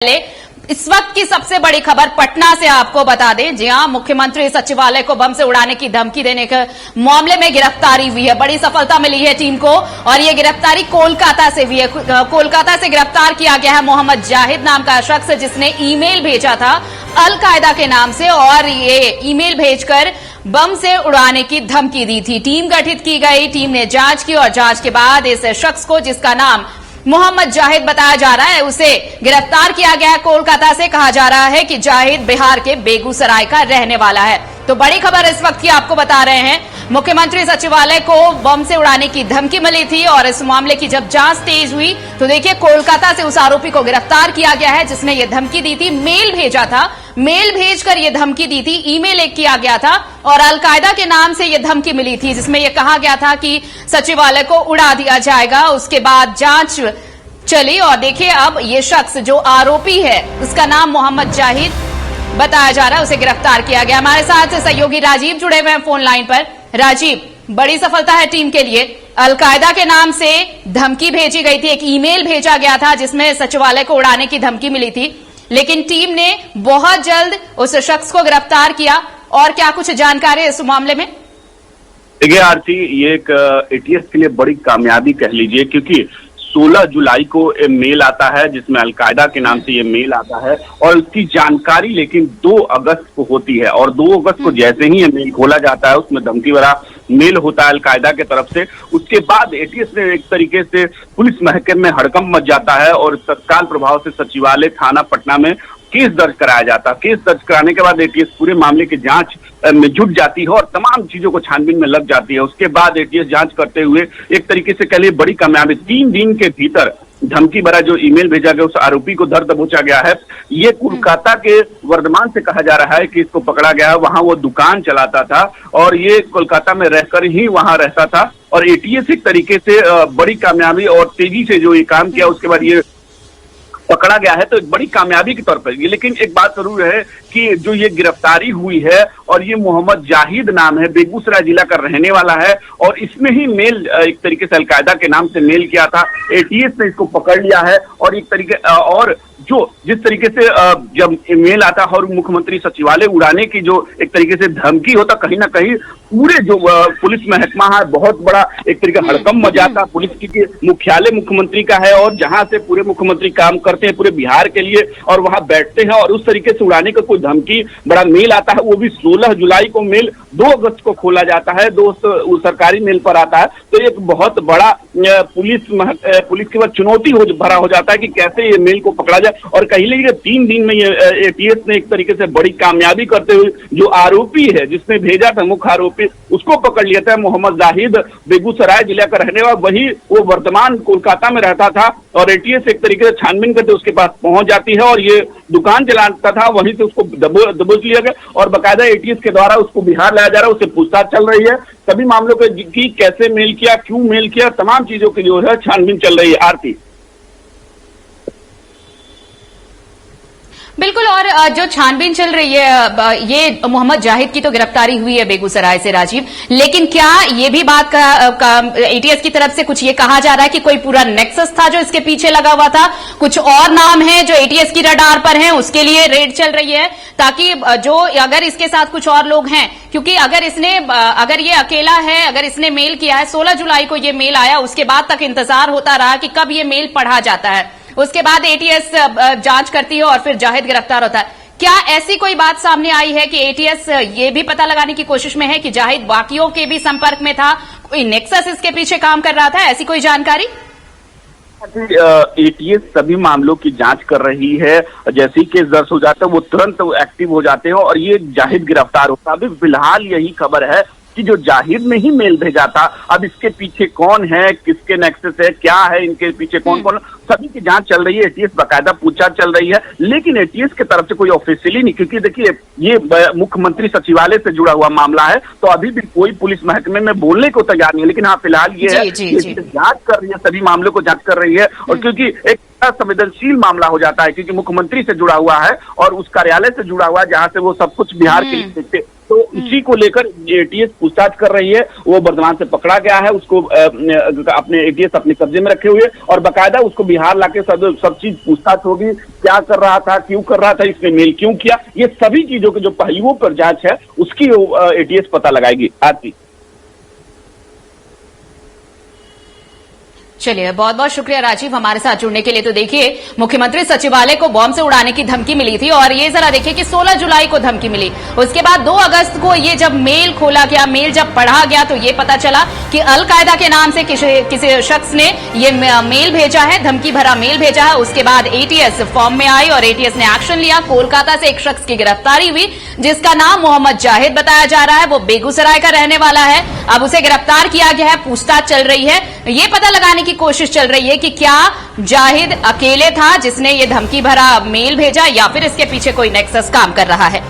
इस वक्त की सबसे बड़ी खबर पटना से आपको बता दें, जी हां, मुख्यमंत्री सचिवालय को बम से उड़ाने की धमकी देने के मामले में गिरफ्तारी हुई है। बड़ी सफलता मिली है टीम को और यह गिरफ्तारी कोलकाता से हुई है। कोलकाता से गिरफ्तार किया गया है मोहम्मद जाहिद नाम का शख्स, जिसने ईमेल भेजा था अल-कायदा के नाम से और ये ईमेल भेजकर बम से उड़ाने की धमकी दी थी। टीम गठित की गई, टीम ने जांच की और जांच के बाद इस शख्स को, जिसका नाम मोहम्मद जाहिद बताया जा रहा है, उसे गिरफ्तार किया गया है कोलकाता से। कहा जा रहा है कि जाहिद बिहार के बेगूसराय का रहने वाला है। तो बड़ी खबर इस वक्त की आपको बता रहे हैं, मुख्यमंत्री सचिवालय को बम से उड़ाने की धमकी मिली थी और इस मामले की जब जांच तेज हुई तो देखिए कोलकाता से उस आरोपी को गिरफ्तार किया गया है जिसने ये धमकी दी थी। मेल भेजा था, मेल भेजकर ये धमकी दी थी, ईमेल एक किया गया था और अल-कायदा के नाम से ये धमकी मिली थी जिसमें यह कहा गया था कि सचिवालय को उड़ा दिया जाएगा। उसके बाद जांच चली और देखिए अब ये शख्स जो आरोपी है उसका नाम मोहम्मद जाहिद बताया जा रहा है, उसे गिरफ्तार किया गया। हमारे साथ सहयोगी राजीव जुड़े हुए हैं फोन लाइन पर। राजीव, बड़ी सफलता है टीम के लिए। अल-कायदा के नाम से धमकी भेजी गई थी, एक ईमेल भेजा गया था जिसमें सचिवालय को उड़ाने की धमकी मिली थी, लेकिन टीम ने बहुत जल्द उस शख्स को गिरफ्तार किया। और क्या कुछ जानकारी है इस मामले में? देखिए आरती, ये एक एटीएस के लिए बड़ी कामयाबी कह लीजिए, क्योंकि 16 जुलाई को मेल आता है जिसमें अल-कायदा के नाम से ये मेल आता है और उसकी जानकारी लेकिन 2 अगस्त को होती है और 2 अगस्त को जैसे ही ये मेल खोला जाता है उसमें धमकी भरा मेल होता है अल-कायदा की तरफ से। उसके बाद एटीएस ने एक तरीके से पुलिस महकमे में हड़कंप मच जाता है और तत्काल प्रभाव से सचिवालय थाना पटना में केस दर्ज कराया जाता है। केस दर्ज कराने के बाद एटीएस पूरे मामले की जांच में जुट जाती है और तमाम चीजों को छानबीन में लग जाती है। उसके बाद एटीएस जांच करते हुए एक तरीके से कह लिए बड़ी कामयाबी, 3 दिन के भीतर धमकी भरा जो ईमेल भेजा गया उस आरोपी को धर दबोचा गया है। ये कोलकाता के वर्धमान से कहा जा रहा है कि इसको पकड़ा गया है। वहां वो दुकान चलाता था और ये कोलकाता में रहकर ही वहां रहता था और एटीएस एक तरीके से बड़ी कामयाबी और तेजी से जो ये काम किया उसके बाद ये पकड़ा गया है, तो एक बड़ी कामयाबी के तौर पर। लेकिन एक बात जरूर है कि जो ये गिरफ्तारी हुई है और ये मोहम्मद जाहिद नाम है, बेगूसराय जिला का रहने वाला है और इसमें ही मेल एक तरीके से अल-कायदा के नाम से मेल किया था। एटीएस ने इसको पकड़ लिया है और एक तरीके और जो जिस तरीके से जब मेल आता है और मुख्यमंत्री सचिवालय उड़ाने की जो एक तरीके से धमकी होता, कहीं ना कहीं पूरे जो पुलिस महकमा है बहुत बड़ा एक तरीके हड़कंप मच जाता। पुलिस की मुख्यालय मुख्यमंत्री का है और जहां से पूरे मुख्यमंत्री काम करते हैं पूरे बिहार के लिए और वहां बैठते हैं और उस तरीके से उड़ाने का कोई धमकी बड़ा मेल आता है, वो भी 16 जुलाई को मेल 2 अगस्त को खोला जाता है, सरकारी मेल पर आता है। तो एक बहुत बड़ा पुलिस के बाद चुनौती भरा हो जाता है कि कैसे ये मेल को पकड़ा जाए और कहीं लेकिन 3 दिन में ये एटीएस ने एक तरीके से बड़ी कामयाबी करते हुए जो आरोपी है जिसने भेजा था मुख्य आरोपी उसको पकड़ लिया था। मोहम्मद जाहिद बेगूसराय जिला का रहने वाला, वही वो वर्तमान कोलकाता में रहता था और एटीएस एक तरीके से छानबीन करते उसके पास पहुंच जाती है और ये दुकान चलाता था, वहीं से उसको दबोच लिया गया और बाकायदा एटीएस के द्वारा उसको बिहार लाया जा रहा है। उससे पूछताछ चल रही है, सभी मामलों की कैसे मेल किया, क्यों मेल किया, तमाम चीजों की जो है छानबीन चल रही है। आरती बिल्कुल, और जो छानबीन चल रही है, ये मोहम्मद जाहिद की तो गिरफ्तारी हुई है बेगूसराय से राजीव, लेकिन क्या ये भी बात एटीएस की तरफ से कुछ ये कहा जा रहा है कि कोई पूरा नेक्सस था जो इसके पीछे लगा हुआ था, कुछ और नाम है जो एटीएस की रडार पर हैं, उसके लिए रेड चल रही है ताकि जो अगर इसके साथ कुछ और लोग हैं, क्योंकि अगर ये अकेला है, अगर इसने मेल किया है, 16 जुलाई को ये मेल आया, उसके बाद तक इंतजार होता रहा कि कब ये मेल पढ़ा जाता है, उसके बाद एटीएस जांच करती है और फिर जाहिद गिरफ्तार होता है। क्या ऐसी कोई बात सामने आई है कि एटीएस ये भी पता लगाने की कोशिश में है कि जाहिद बाकियों के भी संपर्क में था, कोई नेक्सस इसके पीछे काम कर रहा था, ऐसी कोई जानकारी? एटीएस सभी मामलों की जांच कर रही है, जैसे ही केस दर्ज हो जाता है वो तुरंत एक्टिव हो जाते हैं और ये जाहिद गिरफ्तार होता है। अभी फिलहाल यही खबर है कि जो जाहिद ने ही मेल भेजा था, अब इसके पीछे कौन है, किसके नेक्सस है, क्या है, इनके पीछे कौन कौन, सभी की जांच चल रही है। एटीएस बाकायदा पूछताछ चल रही है, लेकिन एटीएस की तरफ से कोई ऑफिशियली नहीं, क्योंकि देखिए ये मुख्यमंत्री सचिवालय से जुड़ा हुआ मामला है तो अभी भी कोई पुलिस महकमे में बोलने को तैयार नहीं है। लेकिन हाँ, फिलहाल ये है जांच कर रही है, सभी मामलों को जांच कर रही है और क्योंकि एक संवेदनशील मामला हो जाता है क्योंकि मुख्यमंत्री से जुड़ा हुआ है और उस कार्यालय से जुड़ा हुआ है जहां से वो सब कुछ बिहार के लिए देखते, तो उसी को लेकर एटीएस पूछताछ कर रही है। वो बर्धमान से पकड़ा गया है, उसको अपने एटीएस अपने कब्जे में रखे हुए और बाकायदा उसको बिहार लाके सब चीज पूछताछ होगी। क्या कर रहा था, क्यों कर रहा था, इसने मेल क्यों किया, ये सभी चीजों के जो पहलुओं पर जांच है उसकी एटीएस पता लगाएगी। आरती, चलिए, बहुत बहुत शुक्रिया राजीव हमारे साथ जुड़ने के लिए। तो देखिए, मुख्यमंत्री सचिवालय को बॉम्ब से उड़ाने की धमकी मिली थी और ये जरा देखिए कि 16 जुलाई को धमकी मिली। उसके बाद 2 अगस्त को ये जब मेल खोला गया, मेल जब पढ़ा गया तो ये पता चला कि अलकायदा के नाम से किसी शख्स ने ये मेल भेजा है, धमकी भरा मेल भेजा है। उसके बाद एटीएस फॉर्म में आई और एटीएस ने एक्शन लिया। कोलकाता से एक शख्स की गिरफ्तारी हुई जिसका नाम मोहम्मद जाहिद बताया जा रहा है। वो बेगूसराय का रहने वाला है। अब उसे गिरफ्तार किया गया है, पूछताछ चल रही है। ये पता लगाने की कोशिश चल रही है कि क्या जाहिद अकेले था जिसने ये धमकी भरा मेल भेजा या फिर इसके पीछे कोई नेक्सस काम कर रहा है।